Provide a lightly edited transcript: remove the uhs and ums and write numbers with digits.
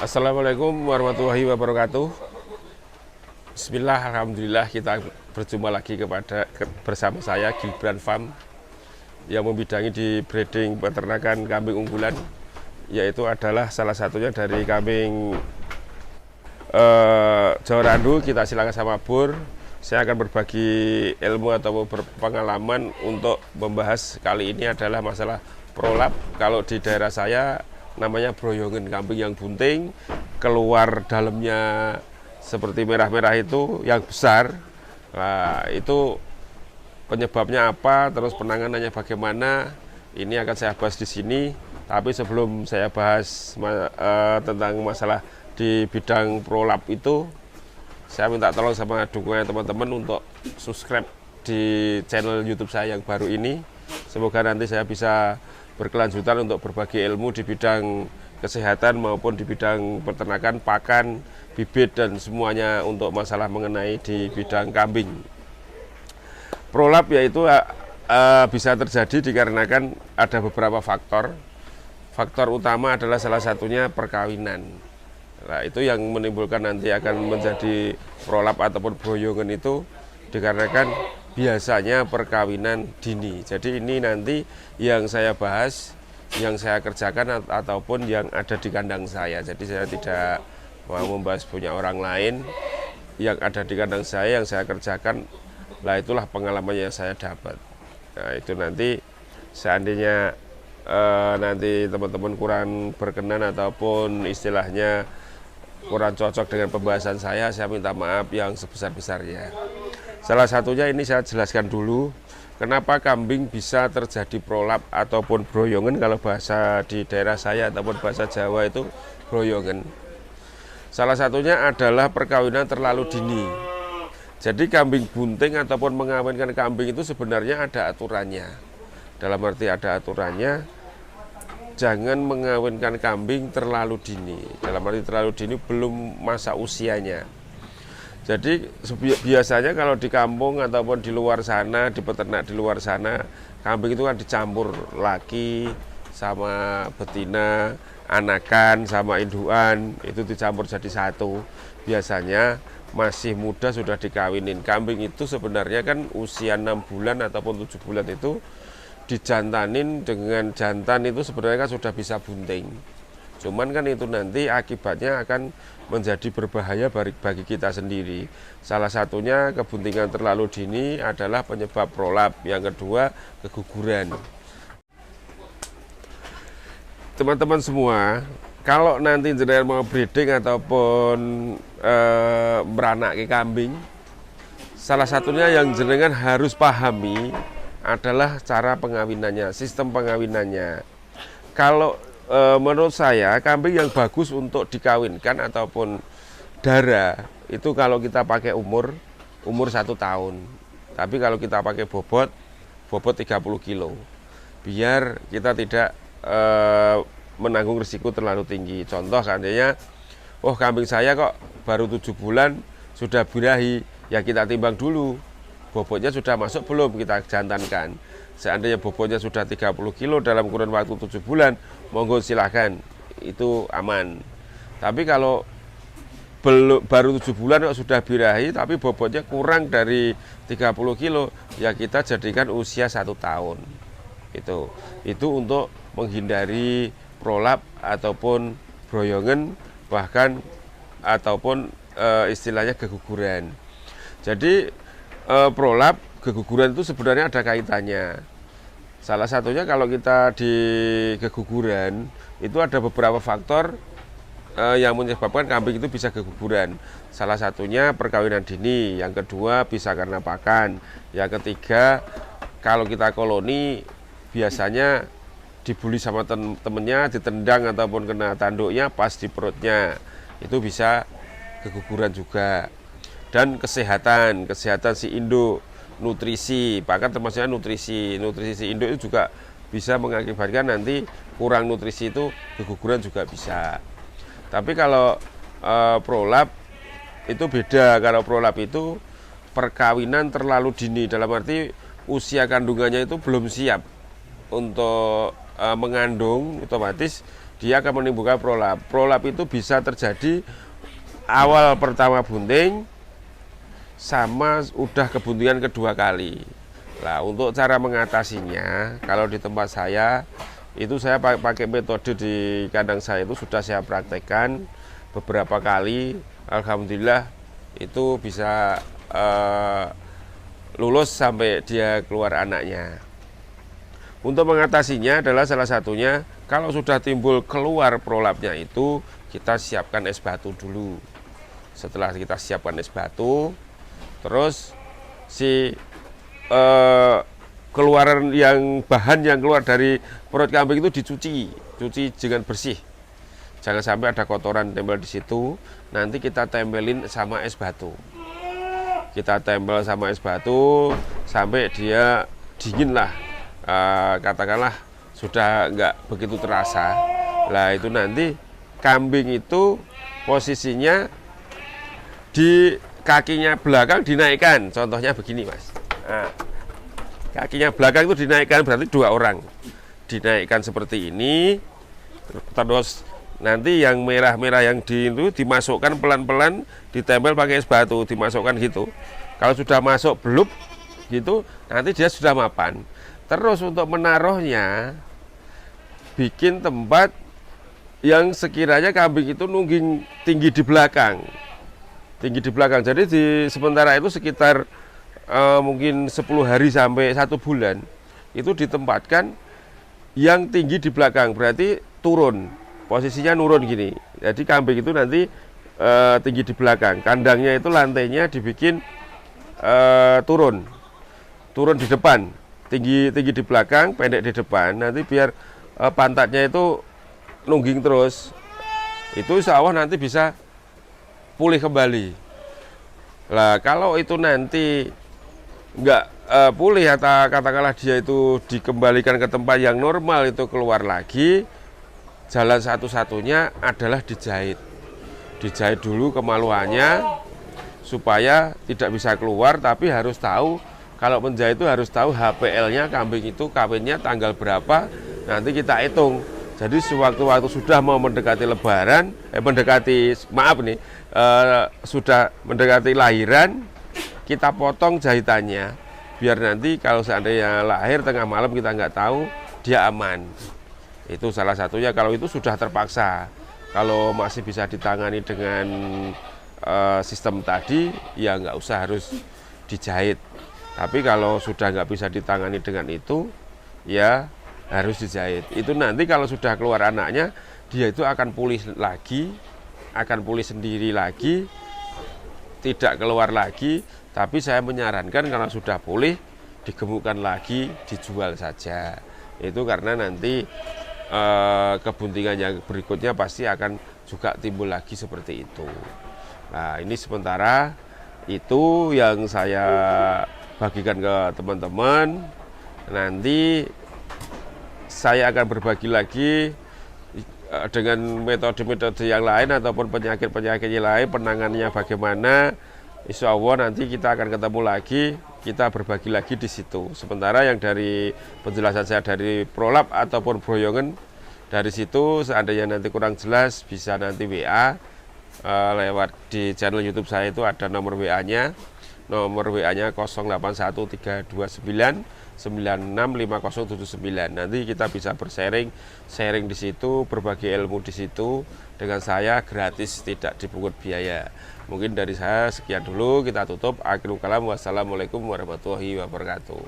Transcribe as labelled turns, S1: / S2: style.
S1: Assalamualaikum warahmatullahi wabarakatuh. Bismillah, alhamdulillah kita berjumpa lagi bersama saya Gibran Farm yang membidangi di breeding peternakan kambing unggulan, yaitu adalah salah satunya dari kambing Jawa Randu. Kita silakan sama Bur. Saya akan berbagi ilmu atau berpengalaman untuk membahas kali ini adalah masalah prolap. Kalau di daerah saya namanya broyongan, kambing yang bunting, keluar dalamnya seperti merah-merah itu yang besar. Nah, itu penyebabnya apa, terus penanganannya bagaimana, ini akan saya bahas di sini. Tapi sebelum saya bahas tentang masalah di bidang prolap itu, saya minta tolong sama dukungan teman-teman untuk subscribe di channel YouTube saya yang baru ini. Semoga nanti saya bisa berkelanjutan untuk berbagi ilmu di bidang kesehatan maupun di bidang peternakan, pakan, bibit, dan semuanya untuk masalah mengenai di bidang kambing. Prolap yaitu bisa terjadi dikarenakan ada beberapa faktor. Faktor utama adalah salah satunya perkawinan. Nah, itu yang menimbulkan nanti akan menjadi prolap ataupun broyongan itu dikarenakan biasanya perkawinan dini. Jadi ini nanti yang saya bahas, yang saya kerjakan ataupun yang ada di kandang saya. Jadi saya tidak mau membahas punya orang lain, yang ada di kandang saya, yang saya kerjakan. Lah itulah pengalaman yang saya dapat. Nah, itu nanti seandainya nanti teman-teman kurang berkenan ataupun istilahnya kurang cocok dengan pembahasan saya minta maaf yang sebesar-besarnya. Salah satunya ini saya jelaskan dulu kenapa kambing bisa terjadi prolap ataupun broyongan. Kalau bahasa di daerah saya ataupun bahasa Jawa itu broyongan. Salah satunya adalah perkawinan terlalu dini. Jadi kambing bunting ataupun mengawinkan kambing itu sebenarnya ada aturannya. Dalam arti ada aturannya, jangan mengawinkan kambing terlalu dini. Dalam arti terlalu dini belum masa usianya. Jadi biasanya kalau di kampung ataupun di luar sana, di peternak di luar sana, kambing itu kan dicampur laki sama betina, anakan sama induan, itu dicampur jadi satu. Biasanya masih muda sudah dikawinin. Kambing itu sebenarnya kan usia 6 bulan ataupun 7 bulan itu dijantanin dengan jantan itu sebenarnya kan sudah bisa bunting. Cuman kan itu nanti akibatnya akan menjadi berbahaya bagi kita sendiri. Salah satunya kebuntingan terlalu dini adalah penyebab prolap. Yang kedua, keguguran. Teman-teman semua, kalau nanti jenengan mau breeding ataupun meranaki kambing, salah satunya yang jenengan harus pahami adalah cara pengawinannya, sistem pengawinannya. Kalau menurut saya kambing yang bagus untuk dikawinkan ataupun darah itu kalau kita pakai umur 1 tahun. Tapi kalau kita pakai bobot 30 kilo, biar kita tidak menanggung risiko terlalu tinggi. Contoh seandainya, oh kambing saya kok baru 7 bulan sudah birahi, ya kita timbang dulu. Bobotnya sudah masuk belum, kita jantankan. Seandainya bobotnya sudah 30 kilo dalam kurun waktu 7 bulan, monggo silahkan, itu aman. Tapi kalau baru 7 bulan kok sudah birahi, tapi bobotnya kurang dari 30 kilo, ya kita jadikan usia 1 tahun. Itu untuk menghindari prolap ataupun broyongan, bahkan ataupun istilahnya keguguran. Jadi prolap, keguguran itu sebenarnya ada kaitannya. Salah satunya kalau kita di keguguran itu ada beberapa faktor yang menyebabkan kambing itu bisa keguguran. Salah satunya perkawinan dini, yang kedua bisa karena pakan, yang ketiga kalau kita koloni biasanya dibuli sama temennya, ditendang ataupun kena tanduknya pas di perutnya, itu bisa keguguran juga. Dan kesehatan si induk, nutrisi, bahkan termasuknya nutrisi si induk itu juga bisa mengakibatkan nanti kurang nutrisi, itu keguguran juga bisa. Tapi kalau prolap itu beda. Kalau prolap itu perkawinan terlalu dini, dalam arti usia kandungannya itu belum siap untuk mengandung, otomatis dia akan menimbulkan prolap. Prolap itu bisa terjadi awal pertama bunting sama udah kebuntingan kedua kali. Nah, untuk cara mengatasinya, kalau di tempat saya itu saya pakai metode di kandang saya itu sudah saya praktekkan beberapa kali. Alhamdulillah itu bisa lulus sampai dia keluar anaknya. Untuk mengatasinya adalah salah satunya kalau sudah timbul keluar prolapnya itu kita siapkan es batu dulu. Setelah kita siapkan es batu, terus si keluaran bahan yang keluar dari perut kambing itu cuci dengan bersih. Jangan sampai ada kotoran tempel di situ. Nanti kita tempelin sama es batu. Kita tempel sama es batu sampai dia dingin lah. Katakanlah sudah nggak begitu terasa. Lah itu nanti kambing itu posisinya di kakinya belakang dinaikkan. Contohnya begini, Mas. Nah, kakinya belakang itu dinaikkan, berarti 2 orang dinaikkan seperti ini. Terus nanti yang merah-merah yang itu dimasukkan pelan-pelan, ditempel pakai es batu, dimasukkan gitu. Kalau sudah masuk belum gitu, nanti dia sudah mapan. Terus untuk menaruhnya, bikin tempat yang sekiranya kambing itu nungging tinggi di belakang. Tinggi di belakang. Jadi di sementara itu sekitar mungkin 10 hari sampai 1 bulan itu ditempatkan yang tinggi di belakang, berarti turun, posisinya nurun gini. Jadi kambing itu nanti tinggi di belakang, kandangnya itu lantainya dibikin turun di depan, tinggi di belakang, pendek di depan, nanti biar pantatnya itu nungging terus. Itu insya Allah nanti bisa pulih kembali. Lah kalau itu nanti nggak pulih atau katakanlah dia itu dikembalikan ke tempat yang normal, itu keluar lagi, jalan satu-satunya adalah dijahit dulu kemaluannya supaya tidak bisa keluar. Tapi harus tahu, kalau menjahit itu harus tahu HPL-nya kambing itu kawinnya tanggal berapa, nanti kita hitung. Jadi sewaktu-waktu sudah mau mendekati lebaran, sudah mendekati lahiran, kita potong jahitannya, biar nanti kalau seandainya lahir tengah malam kita nggak tahu, dia aman. Itu salah satunya kalau itu sudah terpaksa. Kalau masih bisa ditangani dengan sistem tadi, ya nggak usah harus dijahit. Tapi kalau sudah nggak bisa ditangani dengan itu, ya harus dijahit. Itu nanti kalau sudah keluar anaknya, dia itu akan pulih lagi, akan pulih sendiri lagi, tidak keluar lagi. Tapi saya menyarankan kalau sudah pulih, digemukkan lagi, dijual saja. Itu karena nanti kebuntingan yang berikutnya pasti akan juga timbul lagi seperti itu. Nah, ini sementara itu yang saya bagikan ke teman-teman. Nanti saya akan berbagi lagi dengan metode-metode yang lain ataupun penyakit-penyakit yang lain, penanganannya bagaimana. Insya Allah nanti kita akan ketemu lagi, kita berbagi lagi di situ. Sementara yang dari penjelasan saya dari prolap ataupun broyongan, dari situ seandainya nanti kurang jelas bisa nanti WA lewat di channel YouTube saya, itu ada nomor WA-nya. Nomor WA-nya 081329965079. Nanti kita bisa sharing di situ, berbagi ilmu di situ dengan saya gratis, tidak dipungut biaya. Mungkin dari saya sekian dulu, kita tutup. Akhirul kalam, wassalamualaikum warahmatullahi wabarakatuh.